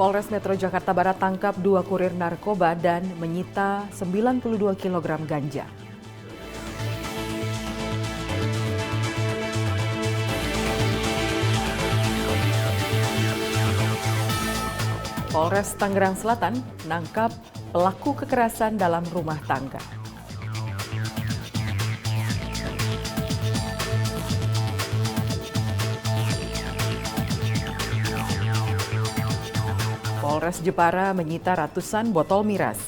Polres Metro Jakarta Barat tangkap 2 kurir narkoba dan menyita 92 kg ganja. Polres Tangerang Selatan menangkap pelaku kekerasan dalam rumah tangga. Polres Jepara menyita ratusan botol miras.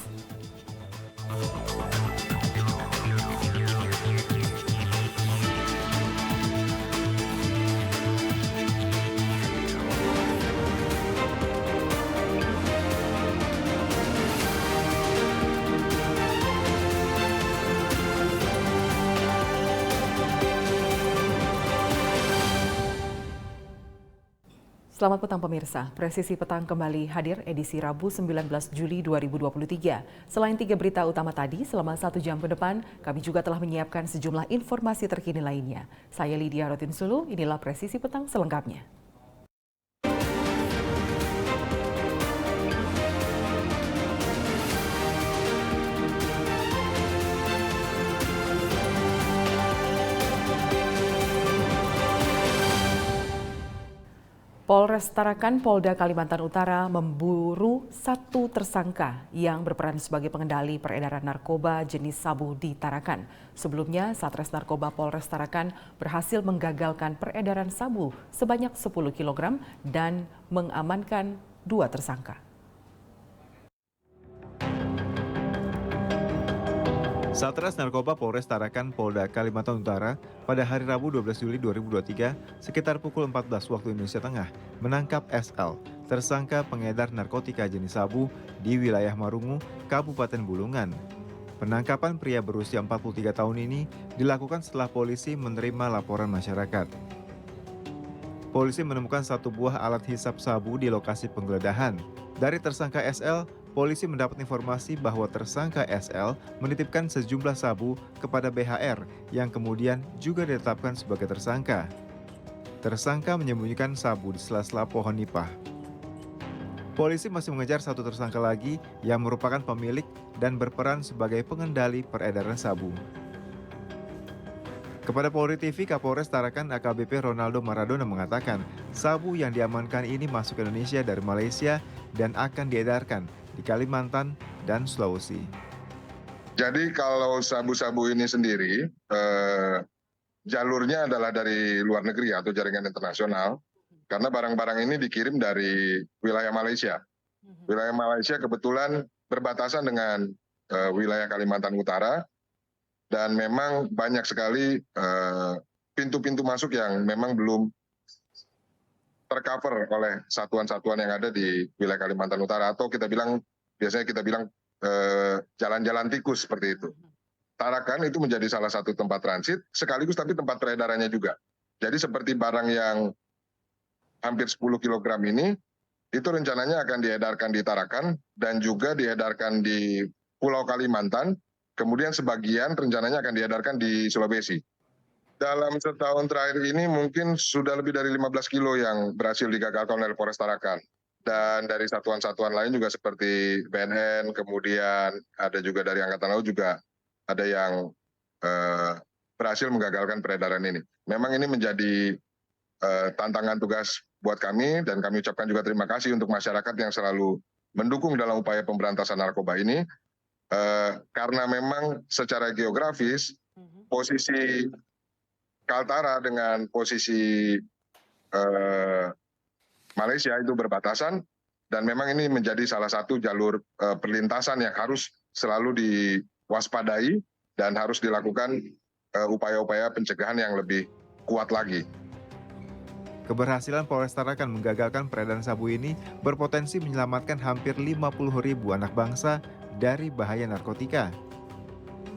Selamat petang pemirsa, Presisi Petang kembali hadir edisi Rabu 19 Juli 2023. Selain 3 berita utama tadi, selama 1 jam ke depan, kami juga telah menyiapkan sejumlah informasi terkini lainnya. Saya Lydia Rotinsulu, inilah Presisi Petang selengkapnya. Polres Tarakan, Polda Kalimantan Utara memburu 1 tersangka yang berperan sebagai pengendali peredaran narkoba jenis sabu di Tarakan. Sebelumnya, Satres Narkoba Polres Tarakan berhasil menggagalkan peredaran sabu sebanyak 10 kg dan mengamankan 2 tersangka. Satres Narkoba Polres Tarakan, Polda Kalimantan Utara pada hari Rabu 12 Juli 2023 sekitar pukul 14 waktu Indonesia Tengah menangkap SL, tersangka pengedar narkotika jenis sabu di wilayah Marungu, Kabupaten Bulungan. Penangkapan pria berusia 43 tahun ini dilakukan setelah polisi menerima laporan masyarakat. Polisi menemukan 1 buah alat hisap sabu di lokasi penggeledahan. Dari tersangka SL, polisi mendapat informasi bahwa tersangka SL menitipkan sejumlah sabu kepada BHR yang kemudian juga ditetapkan sebagai tersangka. Tersangka menyembunyikan sabu di sela-sela pohon nipah. Polisi masih mengejar 1 tersangka lagi yang merupakan pemilik dan berperan sebagai pengendali peredaran sabu. Kepada Polri TV, Kapolres Tarakan AKBP Ronaldo Maradona mengatakan sabu yang diamankan ini masuk ke Indonesia dari Malaysia dan akan diedarkan di Kalimantan dan Sulawesi. Jadi kalau sabu-sabu ini sendiri, jalurnya adalah dari luar negeri atau jaringan internasional, karena barang-barang ini dikirim dari wilayah Malaysia. Wilayah Malaysia kebetulan berbatasan dengan wilayah Kalimantan Utara, dan memang banyak sekali pintu-pintu masuk yang memang belum tercover oleh satuan-satuan yang ada di wilayah Kalimantan Utara, atau biasanya kita bilang jalan-jalan tikus seperti itu. Tarakan itu menjadi salah satu tempat transit, sekaligus tapi tempat peredarannya juga. Jadi seperti barang yang hampir 10 kg ini, itu rencananya akan diedarkan di Tarakan dan juga diedarkan di Pulau Kalimantan, kemudian sebagian rencananya akan diedarkan di Sulawesi. Dalam setahun terakhir ini mungkin sudah lebih dari 15 kilo yang berhasil digagalkan oleh Polres Tarakan. Dan dari satuan-satuan lain juga seperti BNN, kemudian ada juga dari Angkatan Laut juga ada yang berhasil menggagalkan peredaran ini. Memang ini menjadi tantangan tugas buat kami, dan kami ucapkan juga terima kasih untuk masyarakat yang selalu mendukung dalam upaya pemberantasan narkoba ini. Karena memang secara geografis posisi Kaltara dengan posisi Malaysia itu berbatasan, dan memang ini menjadi salah satu jalur perlintasan yang harus selalu diwaspadai dan harus dilakukan upaya-upaya pencegahan yang lebih kuat lagi. Keberhasilan Polres Tarakan menggagalkan peredaran sabu ini berpotensi menyelamatkan hampir 50.000 anak bangsa dari bahaya narkotika.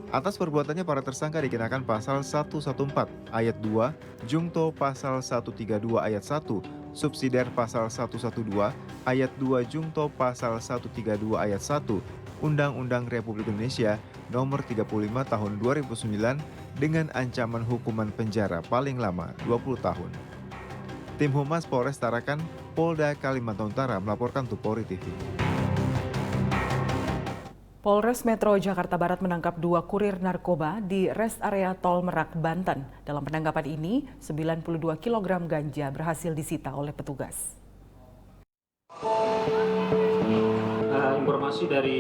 Atas perbuatannya para tersangka dikenakan pasal 114 ayat 2, Jungto pasal 132 ayat 1, subsidiar pasal 112 ayat 2 Jungto pasal 132 ayat 1, Undang-Undang Republik Indonesia Nomor 35 Tahun 2009 dengan ancaman hukuman penjara paling lama 20 tahun. Tim Humas Polres Tarakan, Polda Kalimantan Utara melaporkan untuk Polri TV. Polres Metro Jakarta Barat menangkap 2 kurir narkoba di rest area Tol Merak, Banten. Dalam penangkapan ini, 92 kg ganja berhasil disita oleh petugas. Informasi dari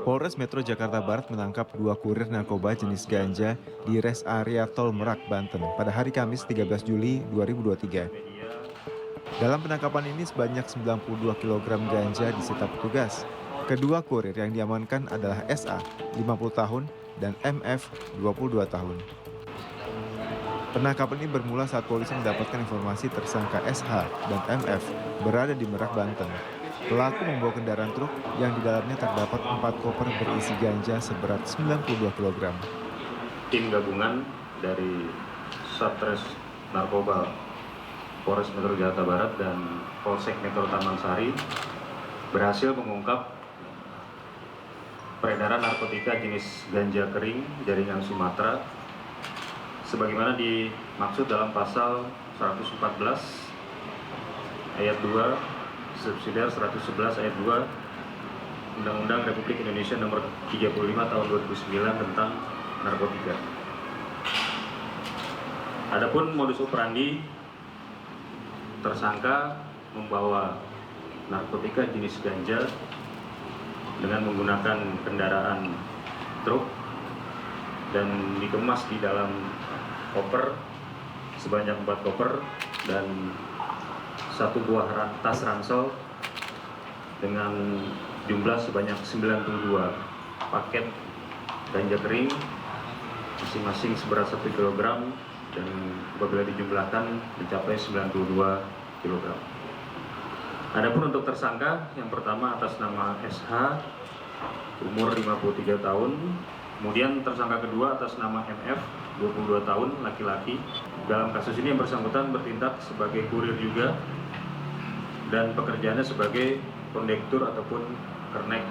Polres Metro Jakarta Barat menangkap 2 kurir narkoba jenis ganja di rest area Tol Merak, Banten pada hari Kamis 13 Juli 2023. Dalam penangkapan ini sebanyak 92 kg ganja disita petugas. Kedua kurir yang diamankan adalah SA, 50 tahun, dan MF, 22 tahun. Penangkapan ini bermula saat polisi mendapatkan informasi tersangka SH dan MF berada di Merak, Banten. Pelaku membawa kendaraan truk yang di dalamnya terdapat 4 koper berisi ganja seberat 92 kg. tim gabungan dari Satres Narkoba Polres Metro Jakarta Barat dan Polsek Metro Taman Sari berhasil mengungkap peredaran narkotika jenis ganja kering jaringan Sumatera sebagaimana dimaksud dalam pasal 114 ayat 2 subsidiar 111 ayat 2 Undang-Undang Republik Indonesia nomor 35 tahun 2009 tentang narkotika. Adapun modus operandi tersangka membawa narkotika jenis ganja dengan menggunakan kendaraan truk dan dikemas di dalam koper sebanyak 4 koper dan 1 buah tas ransel dengan jumlah sebanyak 92 paket ganja kering masing-masing seberat 1 kg dan apabila dijumlahkan mencapai 92 kg. Adapun untuk tersangka yang pertama atas nama SH umur 53 tahun, kemudian tersangka kedua atas nama MF 22 tahun laki-laki. Dalam kasus ini yang bersangkutan bertindak sebagai kurir juga dan pekerjaannya sebagai kondektur ataupun kernek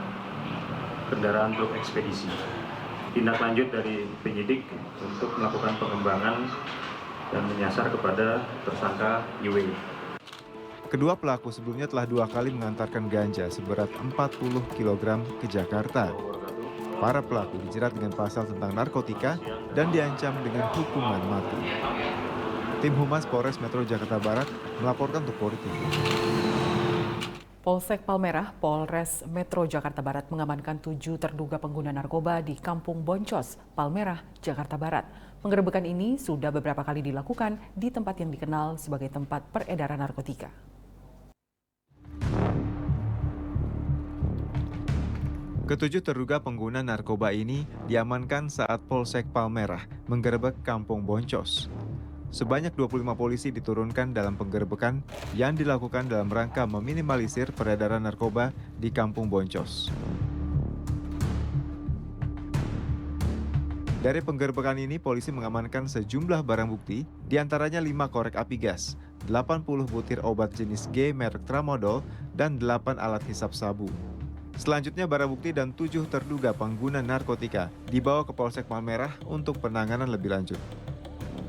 kendaraan truk ekspedisi. Tindak lanjut dari penyidik untuk melakukan pengembangan dan menyasar kepada tersangka YW. Kedua pelaku sebelumnya telah 2 kali mengantarkan ganja seberat 40 kg ke Jakarta. Para pelaku dijerat dengan pasal tentang narkotika dan diancam dengan hukuman mati. Tim Humas Polres Metro Jakarta Barat melaporkan untuk Polri TV. Polsek Palmerah, Polres Metro Jakarta Barat mengamankan 7 terduga pengguna narkoba di Kampung Boncos, Palmerah, Jakarta Barat. Penggerebekan ini sudah beberapa kali dilakukan di tempat yang dikenal sebagai tempat peredaran narkotika. Ketujuh terduga pengguna narkoba ini diamankan saat Polsek Palmerah menggerebek Kampung Boncos. Sebanyak 25 polisi diturunkan dalam penggerebekan yang dilakukan dalam rangka meminimalisir peredaran narkoba di Kampung Boncos. Dari penggerebekan ini, polisi mengamankan sejumlah barang bukti, diantaranya 5 korek api gas, 80 butir obat jenis G merek Tramadol, dan 8 alat hisap sabu. Selanjutnya barang bukti dan 7 terduga pengguna narkotika dibawa ke Polsek Palmerah untuk penanganan lebih lanjut.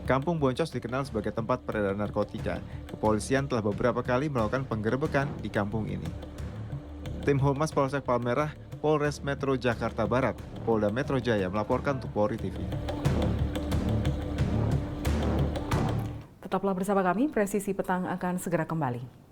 Kampung Boncos dikenal sebagai tempat peredaran narkotika. Kepolisian telah beberapa kali melakukan penggerebekan di kampung ini. Tim Humas Polsek Palmerah, Polres Metro Jakarta Barat, Polda Metro Jaya melaporkan untuk Polri TV. Tetaplah bersama kami, Presisi Petang akan segera kembali.